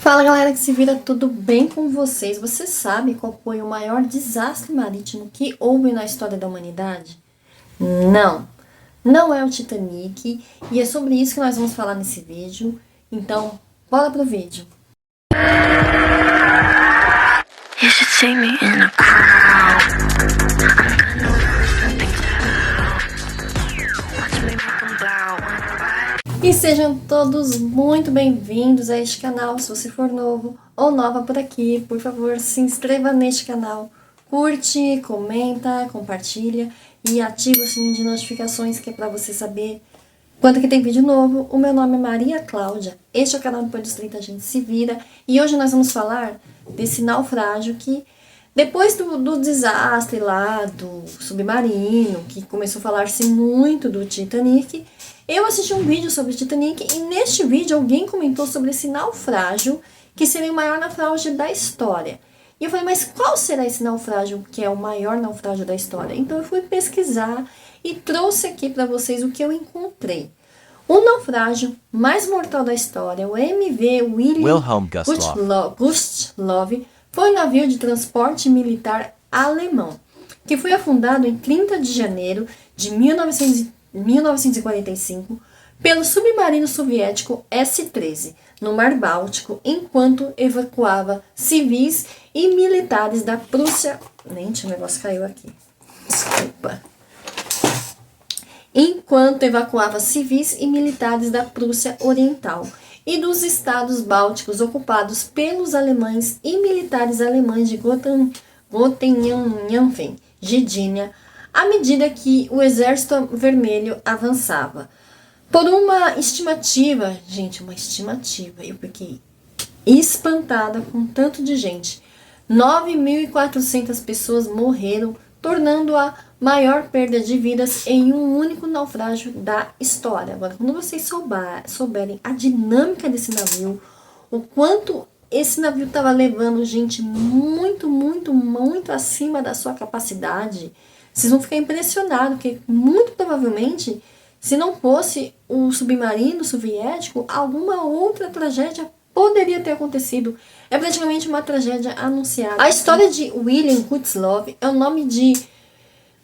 Fala galera que se vira, tudo bem com vocês? Você sabe qual foi o maior desastre marítimo que houve na história da humanidade? Não é o Titanic e é sobre isso que nós vamos falar nesse vídeo. Então, bora pro vídeo. You should see me in a crowd. I'm gonna lose something to watch me make them bow. E sejam todos muito bem-vindos a este canal. Se você for novo ou nova por aqui, por favor, se inscreva neste canal. Curte, comenta, compartilha e ativa o sininho de notificações, que é para você saber quando que tem vídeo novo. O meu nome é Maria Cláudia, este é o canal Depois dos 30 a gente se vira. E hoje nós vamos falar desse naufrágio que, depois do desastre lá do submarino, que começou a falar-se muito do Titanic, eu assisti um vídeo sobre o Titanic e neste vídeo alguém comentou sobre esse naufrágio, que seria o maior naufrágio da história. E eu falei, mas qual será esse naufrágio que é o maior naufrágio da história? Então eu fui pesquisar e trouxe aqui para vocês o que eu encontrei. O naufrágio mais mortal da história, o MV Wilhelm Gustloff, foi um navio de transporte militar alemão, que foi afundado em 30 de janeiro de 1945 pelo submarino soviético S-13 no Mar Báltico, enquanto evacuava civis e militares da Prússia. Gente, o negócio caiu aqui. Desculpa. Enquanto evacuava civis e militares da Prússia Oriental e dos estados bálticos ocupados pelos alemães e militares alemães de Gotenhafen, Gdynia, à medida que o Exército Vermelho avançava. Por uma estimativa, gente, uma estimativa, eu fiquei espantada com tanto de gente. 9.400 pessoas morreram, tornando a maior perda de vidas em um único naufrágio da história. Agora, quando vocês souberem a dinâmica desse navio, o quanto esse navio estava levando gente muito acima da sua capacidade, vocês vão ficar impressionados, porque muito provavelmente, se não fosse o submarino soviético, alguma outra tragédia poderia ter acontecido. É praticamente uma tragédia anunciada. A história de Wilhelm Gustloff é o nome de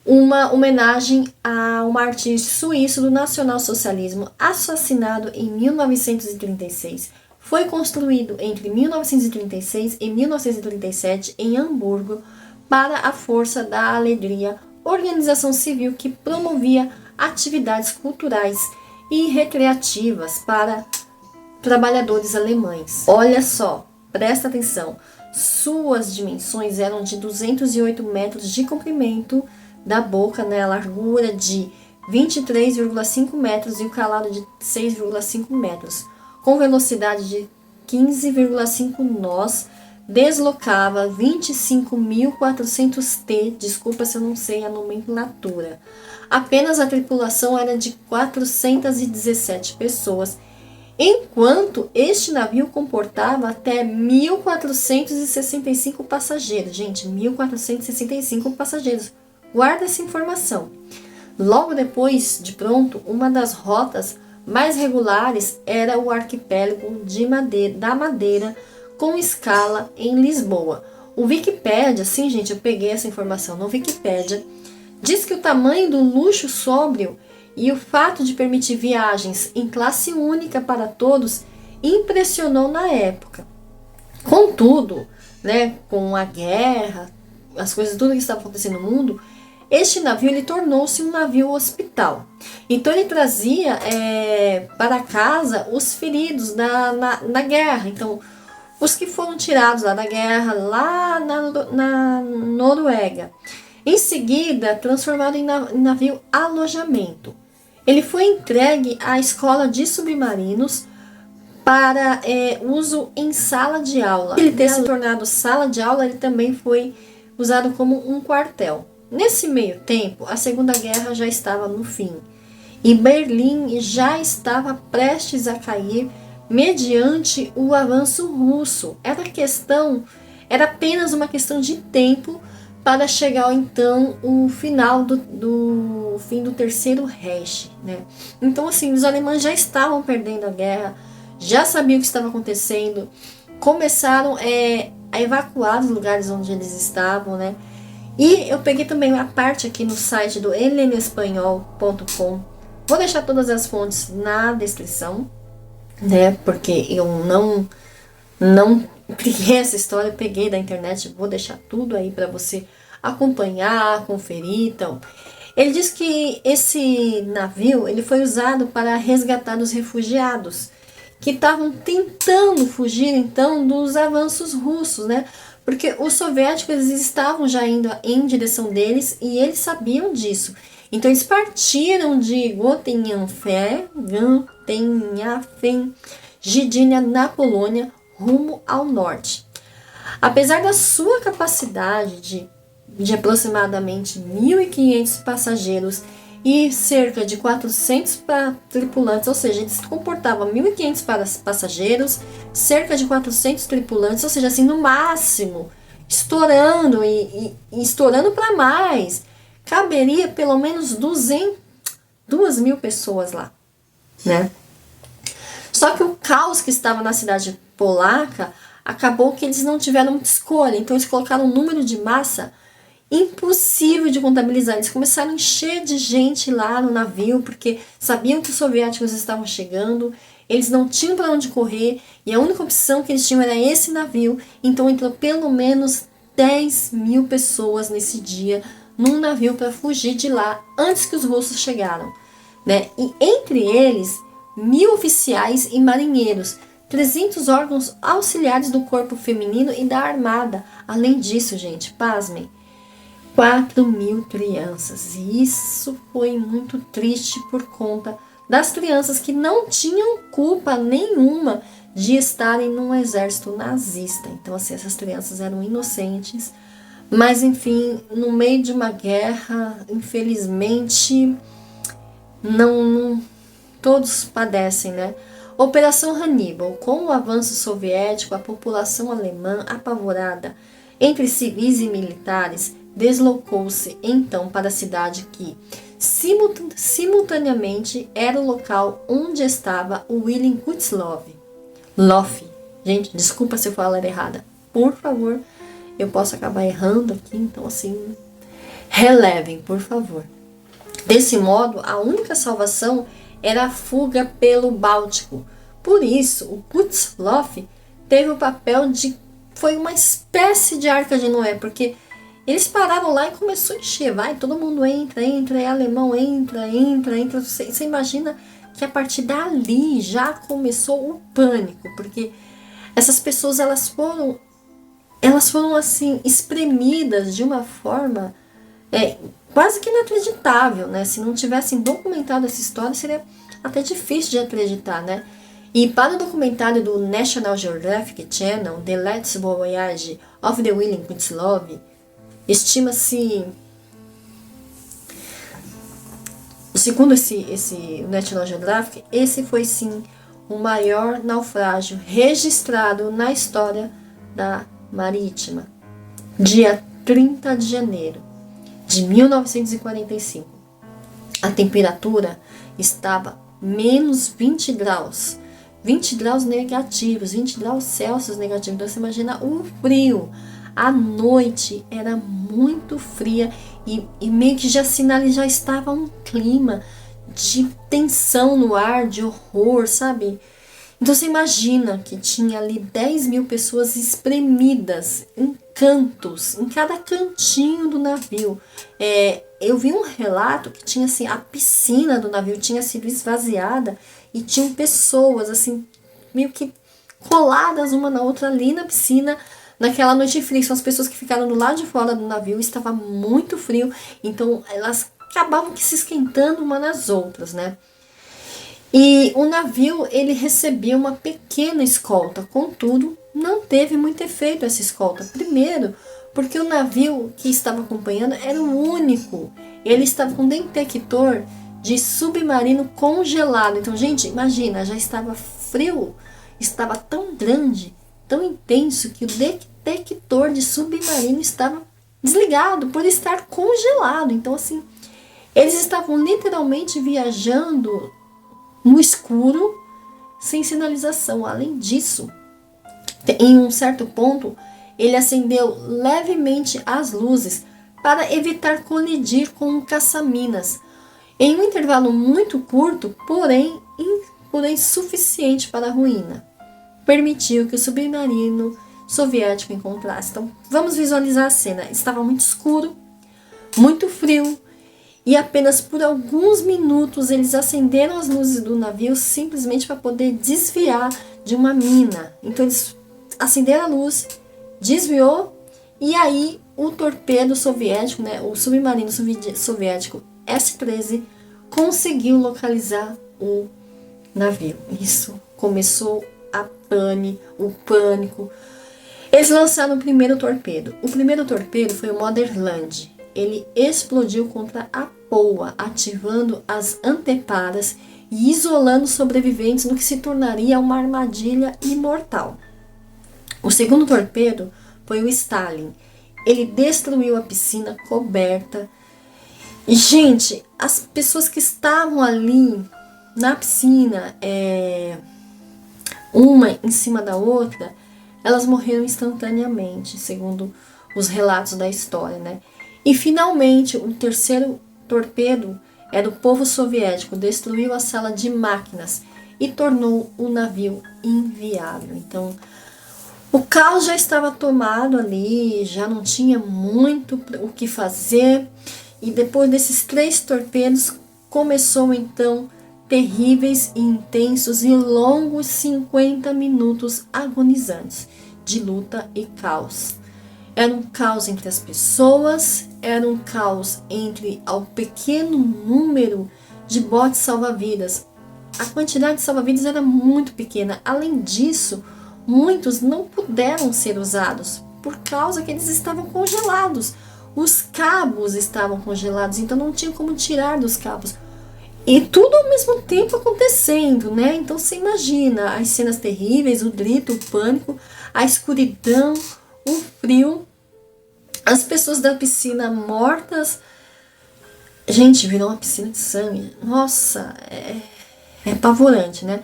uma homenagem a um artista suíço do nacionalsocialismo assassinado em 1936. Foi construído entre 1936 e 1937 em Hamburgo para a Força da Alegria, organização civil que promovia atividades culturais e recreativas para trabalhadores alemães. Olha só, presta atenção, suas dimensões eram de 208 metros de comprimento da boca, né, a largura de 23,5 metros e o calado de 6,5 metros, com velocidade de 15,5 nós, deslocava 25.400 T, desculpa se eu não sei a nomenclatura. Apenas a tripulação era de 417 pessoas, enquanto este navio comportava até 1.465 passageiros. Gente, 1.465 passageiros. Guarda essa informação. Logo depois de pronto, uma das rotas mais regulares era o arquipélago da Madeira, com escala em Lisboa. O Wikipedia, sim gente, eu peguei essa informação no Wikipedia, diz que o tamanho do luxo sóbrio e o fato de permitir viagens em classe única para todos impressionou na época. Contudo, né, com a guerra, as coisas, tudo que estava acontecendo no mundo, este navio ele tornou-se um navio hospital. Então ele trazia para casa os feridos na guerra. Então, os que foram tirados lá da guerra, lá na Noruega. Em seguida, transformado em navio alojamento. Ele foi entregue à escola de submarinos para uso em sala de aula. Ele ter se tornado sala de aula, ele também foi usado como um quartel. Nesse meio tempo, a Segunda Guerra já estava no fim. E Berlim já estava prestes a cair mediante o avanço russo. Era apenas uma questão de tempo para chegar então o final do fim do Terceiro Reich, né? Então assim, os alemães já estavam perdendo a guerra, já sabiam o que estava acontecendo, começaram a evacuar os lugares onde eles estavam, né? E eu peguei também a parte aqui no site do elenespanhol.com. Vou deixar todas as fontes na descrição, né? Porque eu não criei essa história, eu peguei da internet, vou deixar tudo aí para você acompanhar, conferir. Então, ele diz que esse navio ele foi usado para resgatar os refugiados que estavam tentando fugir então dos avanços russos, né? Porque os soviéticos eles estavam já indo em direção deles e eles sabiam disso. Então eles partiram de Gotenhafen, Gdynia, na Polônia, rumo ao norte. Apesar da sua capacidade de aproximadamente 1.500 passageiros e cerca de 400 tripulantes, ou seja, eles comportavam 1.500 passageiros, cerca de 400 tripulantes, ou seja, assim, no máximo, estourando e estourando para mais, caberia pelo menos 2.000 pessoas lá, né? Só que o caos que estava na cidade polaca acabou que eles não tiveram muita escolha, então eles colocaram um número de massa impossível de contabilizar. Eles começaram a encher de gente lá no navio, porque sabiam que os soviéticos estavam chegando, eles não tinham para onde correr, e a única opção que eles tinham era esse navio. Então entrou pelo menos 10.000 pessoas nesse dia num navio para fugir de lá antes que os russos chegaram, né? E entre eles 1.000 oficiais e marinheiros, 300 órgãos auxiliares do corpo feminino e da armada. Além disso, gente, pasmem, 4.000 crianças. E isso foi muito triste por conta das crianças que não tinham culpa nenhuma de estarem num exército nazista. Então, assim, essas crianças eram inocentes. Mas, enfim, no meio de uma guerra, infelizmente, não todos padecem, né? Operação Hannibal. Com o avanço soviético, a população alemã, apavorada entre civis e militares, deslocou-se então para a cidade que, simultaneamente, era o local onde estava o William Kutzloff. Gente, desculpa se eu falar errada. Por favor, eu posso acabar errando aqui, então assim, relevem, por favor. Desse modo, a única salvação era a fuga pelo Báltico. Por isso, o Kutzloff teve o papel de... foi uma espécie de Arca de Noé, porque eles pararam lá e começou a encher. Vai, todo mundo entra, é alemão, entra. Você imagina que a partir dali já começou o pânico, porque essas pessoas elas foram assim espremidas de uma forma quase que inacreditável, né? Se não tivessem documentado essa história, seria até difícil de acreditar, né? E para o documentário do National Geographic Channel, The Last Voyage of the William Kutzloff, estima-se, segundo esse National Geographic, esse foi sim o maior naufrágio registrado na história da marítima. Dia 30 de janeiro de 1945. A temperatura estava menos 20 graus. 20 graus negativos, 20 graus Celsius negativos. Então você imagina o frio. A noite era muito fria e meio que já estava um clima de tensão no ar, de horror, sabe? Então você imagina que tinha ali 10.000 pessoas espremidas em cantos, em cada cantinho do navio. Eu vi um relato que tinha assim, a piscina do navio tinha sido esvaziada e tinham pessoas assim, meio que coladas uma na outra ali na piscina, naquela noite fria. São as pessoas que ficaram do lado de fora do navio, estava muito frio, então elas acabavam que se esquentando uma nas outras, né? E o navio, ele recebia uma pequena escolta, contudo, não teve muito efeito essa escolta. Primeiro, porque o navio que estava acompanhando era o único. Ele estava com detector de submarino congelado. Então, gente, imagina, já estava frio, estava tão grande, tão intenso, que o detector de submarino estava desligado por estar congelado. Então, assim, eles estavam literalmente viajando no escuro, sem sinalização. Além disso, Em um certo ponto, ele acendeu levemente as luzes para evitar colidir com um caça-minas, em um intervalo muito curto, porém suficiente para a ruína. Permitiu que o submarino soviético encontrasse. Então, vamos visualizar a cena. Estava muito escuro, muito frio, e apenas por alguns minutos eles acenderam as luzes do navio simplesmente para poder desviar de uma mina. Então, eles acenderam a luz, desviou, e aí o torpedo soviético, né, o submarino soviético S-13 conseguiu localizar o navio. Isso começou o pânico. Eles lançaram o primeiro torpedo. O primeiro torpedo foi o Motherland. Ele explodiu contra a proa, ativando as anteparas e isolando os sobreviventes no que se tornaria uma armadilha imortal. O segundo torpedo foi o Stalin. Ele destruiu a piscina coberta. E, gente, as pessoas que estavam ali na piscina, uma em cima da outra, elas morreram instantaneamente, segundo os relatos da história, né? E finalmente, o terceiro torpedo era o povo soviético, destruiu a sala de máquinas e tornou o navio inviável. Então, o caos já estava tomado ali, já não tinha muito o que fazer. E depois desses 3 torpedos, começou então terríveis e intensos e longos 50 minutos agonizantes de luta e caos. Era um caos entre as pessoas, era um caos entre o pequeno número de botes salva-vidas. A quantidade de salva-vidas era muito pequena. Além disso, muitos não puderam ser usados por causa que eles estavam congelados. Os cabos estavam congelados, então não tinha como tirar dos cabos. E tudo ao mesmo tempo acontecendo, né? Então você imagina as cenas terríveis, o grito, o pânico, a escuridão, o frio, as pessoas da piscina mortas. Gente, virou uma piscina de sangue. Nossa, é apavorante, né?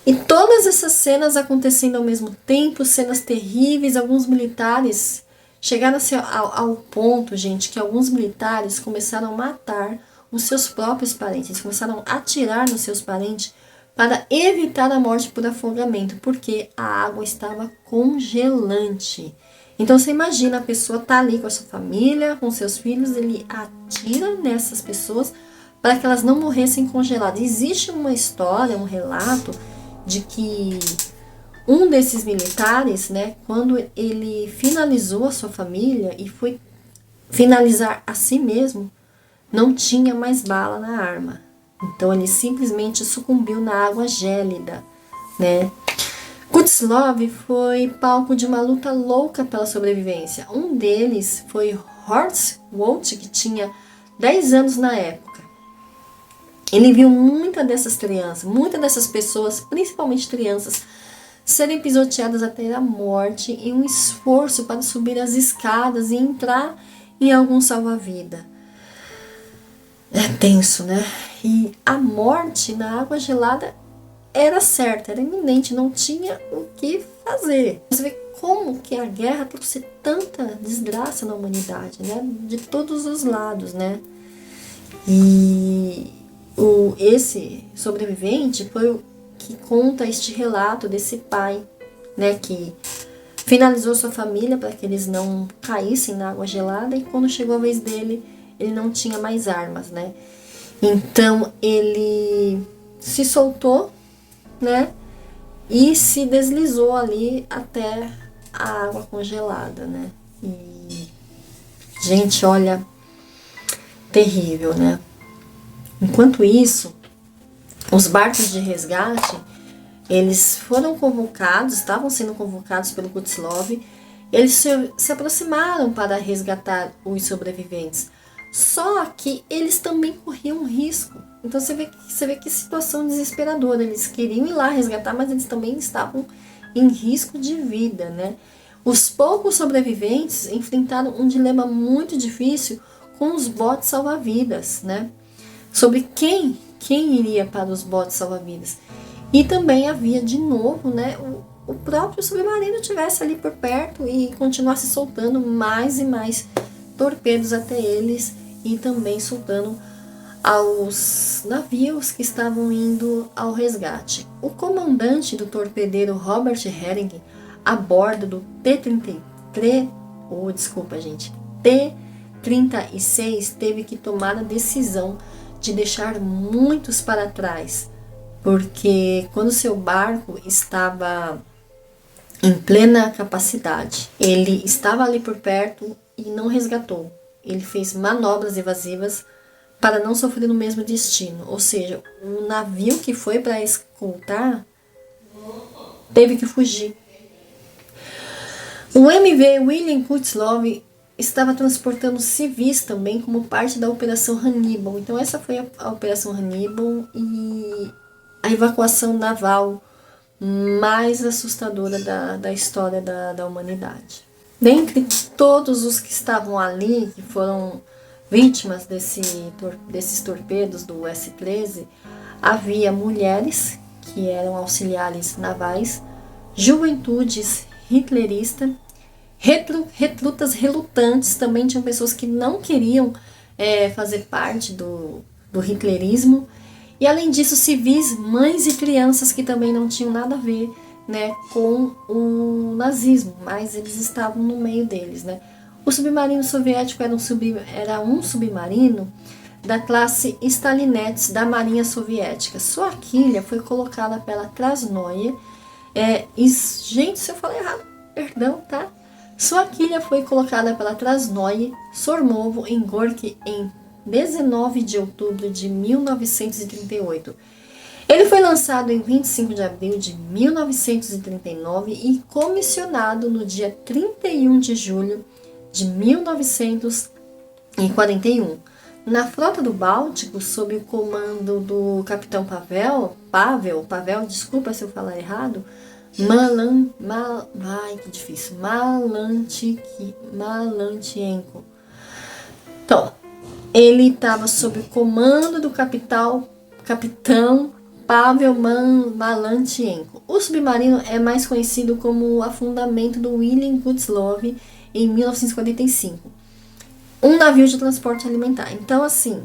E todas essas cenas acontecendo ao mesmo tempo, cenas terríveis, alguns militares chegaram ao ponto, gente, que alguns militares começaram a matar os seus próprios parentes. Eles começaram a atirar nos seus parentes para evitar a morte por afogamento, porque a água estava congelante. Então você imagina, a pessoa tá ali com a sua família, com seus filhos, ele atira nessas pessoas para que elas não morressem congeladas. Existe uma história, um relato de que um desses militares, né, quando ele finalizou a sua família e foi finalizar a si mesmo, não tinha mais bala na arma. Então ele simplesmente sucumbiu na água gélida, né? Kutuzov foi palco de uma luta louca pela sobrevivência. Um deles foi Horst Wulff, que tinha 10 anos na época. Ele viu muitas dessas pessoas, principalmente crianças, serem pisoteadas até a morte em um esforço para subir as escadas e entrar em algum salva-vida. É tenso, né? E a morte na água gelada era certa, era iminente, não tinha o que fazer. Você vê como que a guerra trouxe tanta desgraça na humanidade, né? De todos os lados, né? E esse sobrevivente foi o que conta este relato desse pai, né? Que finalizou sua família para que eles não caíssem na água gelada, e quando chegou a vez dele, ele não tinha mais armas, né? Então ele se soltou, né? E se deslizou ali até a água congelada, né? E, gente, olha, terrível, né? Enquanto isso, os barcos de resgate, eles foram convocados, estavam sendo convocados pelo Kutuzov. Eles se aproximaram para resgatar os sobreviventes. Só que eles também corriam risco. Então você vê que situação desesperadora. Eles queriam ir lá resgatar, mas eles também estavam em risco de vida, né? Os poucos sobreviventes enfrentaram um dilema muito difícil com os botes salva-vidas, né? Sobre quem iria para os botes salva-vidas. E também havia de novo, né, o próprio submarino estivesse ali por perto e continuasse soltando mais e mais torpedos até eles e também soltando aos navios que estavam indo ao resgate. O comandante do torpedeiro Robert Herring, a bordo do T-36, T-36, teve que tomar a decisão de deixar muitos para trás, porque quando seu barco estava em plena capacidade, ele estava ali por perto e não resgatou. Ele fez manobras evasivas para não sofrer o mesmo destino, ou seja, o navio que foi para escoltar teve que fugir. O MV William Kutzlow estava transportando civis também como parte da Operação Hannibal. Então essa foi a Operação Hannibal e a evacuação naval mais assustadora da história da humanidade. Dentre todos os que estavam ali, que foram vítimas desses torpedos do S-13, havia mulheres, que eram auxiliares navais, juventudes hitleristas, recrutas relutantes, também tinham pessoas que não queriam fazer parte do hitlerismo, e além disso civis, mães e crianças que também não tinham nada a ver, né, com o nazismo, mas eles estavam no meio deles, né. O submarino soviético era um submarino da classe Stalinets da Marinha Soviética. Sua quilha foi colocada pela Krasnoye. Gente, se eu falei errado, perdão, tá? Sua quilha foi colocada pela Krasnoye Sormovo em Gorky em 19 de outubro de 1938. Ele foi lançado em 25 de abril de 1939 e comissionado no dia 31 de julho de 1941. Na frota do Báltico, sob o comando do capitão Pavel, desculpa se eu falar errado, Malantchenko. Então, ele estava sob o comando do capitão Pavel Malantchenko. O submarino é mais conhecido como o afundamento do William Kutzlow em 1945. Um navio de transporte alimentar. Então, assim,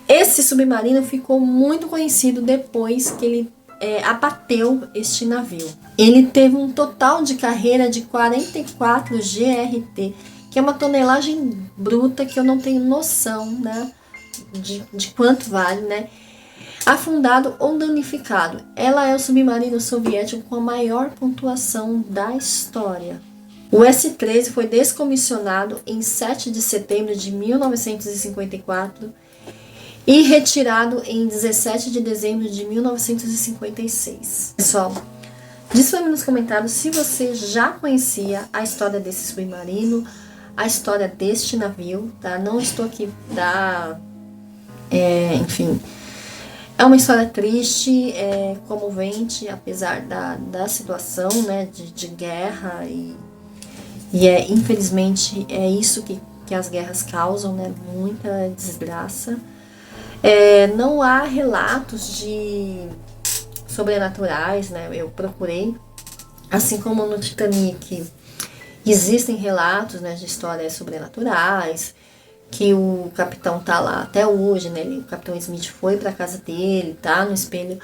esse submarino ficou muito conhecido depois que ele abateu este navio. Ele teve um total de carreira de 44 GRT, que é uma tonelagem bruta que eu não tenho noção, né, de quanto vale, né? Afundado ou danificado. Ela é o submarino soviético com a maior pontuação da história. O S-13 foi descomissionado em 7 de setembro de 1954 e retirado em 17 de dezembro de 1956. Pessoal, diz para mim nos comentários se você já conhecia a história desse submarino, a história deste navio, tá? Não estou aqui enfim, é uma história triste, comovente, apesar da situação, né, de guerra e infelizmente é isso que as guerras causam, né, muita desgraça. Não há relatos de sobrenaturais, né, eu procurei, assim como no Titanic existem relatos, né, de histórias sobrenaturais, que o capitão tá lá até hoje, né, o capitão Smith foi pra casa dele, tá no espelho.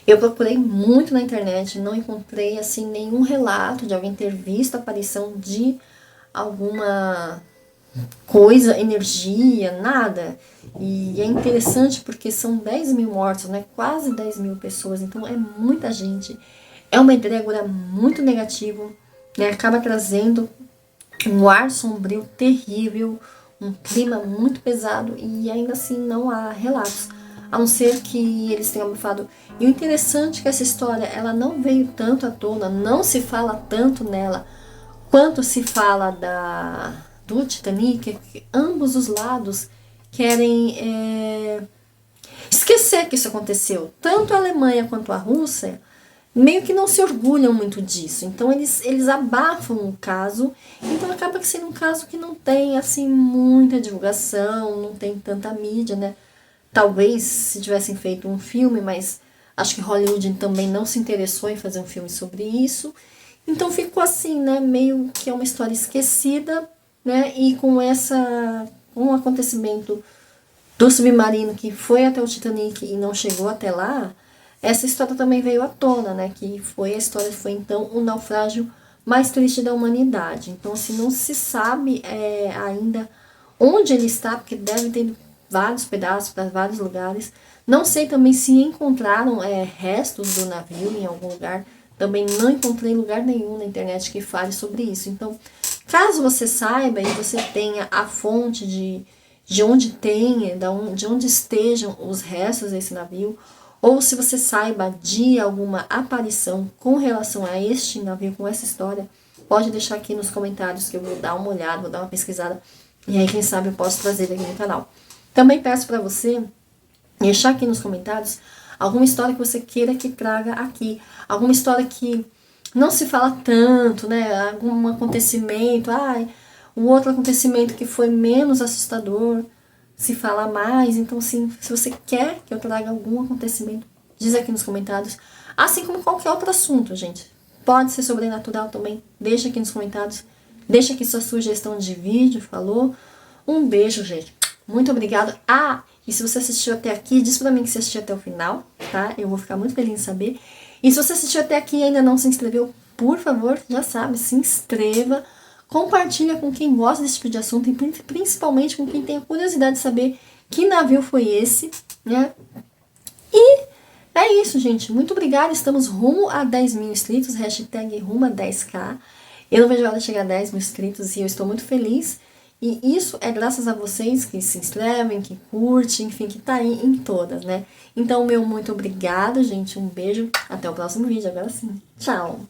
Eu procurei muito na internet, não encontrei assim nenhum relato de alguém ter visto a aparição de alguma coisa, energia, nada. E é interessante porque são 10 mil mortos, né? Quase 10 mil pessoas, então é muita gente. É uma egrégora muito negativa, né? Acaba trazendo um ar sombrio terrível, um clima muito pesado e ainda assim não há relatos. A não ser que eles tenham abafado. E o interessante é que essa história, ela não veio tanto à tona, não se fala tanto nela, quanto se fala do Titanic, que ambos os lados querem esquecer que isso aconteceu. Tanto a Alemanha quanto a Rússia meio que não se orgulham muito disso. Então eles abafam o caso, então acaba que sendo um caso que não tem assim muita divulgação, não tem tanta mídia, né? Talvez se tivessem feito um filme, mas Acho que Hollywood também não se interessou em fazer um filme sobre isso. Então ficou assim, né? Meio que é uma história esquecida, né? E com o acontecimento do submarino que foi até o Titanic e não chegou até lá, essa história também veio à tona, né? Que foi a história, foi então o naufrágio mais triste da humanidade. Então, assim, não se sabe ainda onde ele está, porque deve ter vários pedaços para vários lugares. Não sei também se encontraram restos do navio em algum lugar. Também não encontrei lugar nenhum na internet que fale sobre isso. Então, caso você saiba e você tenha a fonte de onde tenha, de onde estejam os restos desse navio, ou se você saiba de alguma aparição com relação a este navio, com essa história, pode deixar aqui nos comentários que eu vou dar uma olhada, vou dar uma pesquisada, e aí quem sabe eu posso trazer aqui no canal. Também peço para você deixar aqui nos comentários alguma história que você queira que traga aqui, alguma história que não se fala tanto, né? Algum acontecimento, um outro acontecimento que foi menos assustador, se fala mais. Então, assim, se você quer que eu traga algum acontecimento, diz aqui nos comentários. Assim como qualquer outro assunto, gente. Pode ser sobrenatural também, deixa aqui nos comentários. Deixa aqui sua sugestão de vídeo, falou? Um beijo, gente. Muito obrigada. E se você assistiu até aqui, diz pra mim que você assistiu até o final, tá? Eu vou ficar muito feliz em saber. E se você assistiu até aqui e ainda não se inscreveu, por favor, já sabe, se inscreva. Compartilha com quem gosta desse tipo de assunto e principalmente com quem tem a curiosidade de saber que navio foi esse, né? E é isso, gente. Muito obrigada. Estamos rumo a 10 mil inscritos. Hashtag rumo a 10k. Eu não vejo a hora de chegar a 10 mil inscritos e eu estou muito feliz. E isso é graças a vocês que se inscrevem, que curtem, enfim, que tá aí em todas, né? Então, meu muito obrigada, gente. Um beijo. Até o próximo vídeo. Agora sim. Tchau.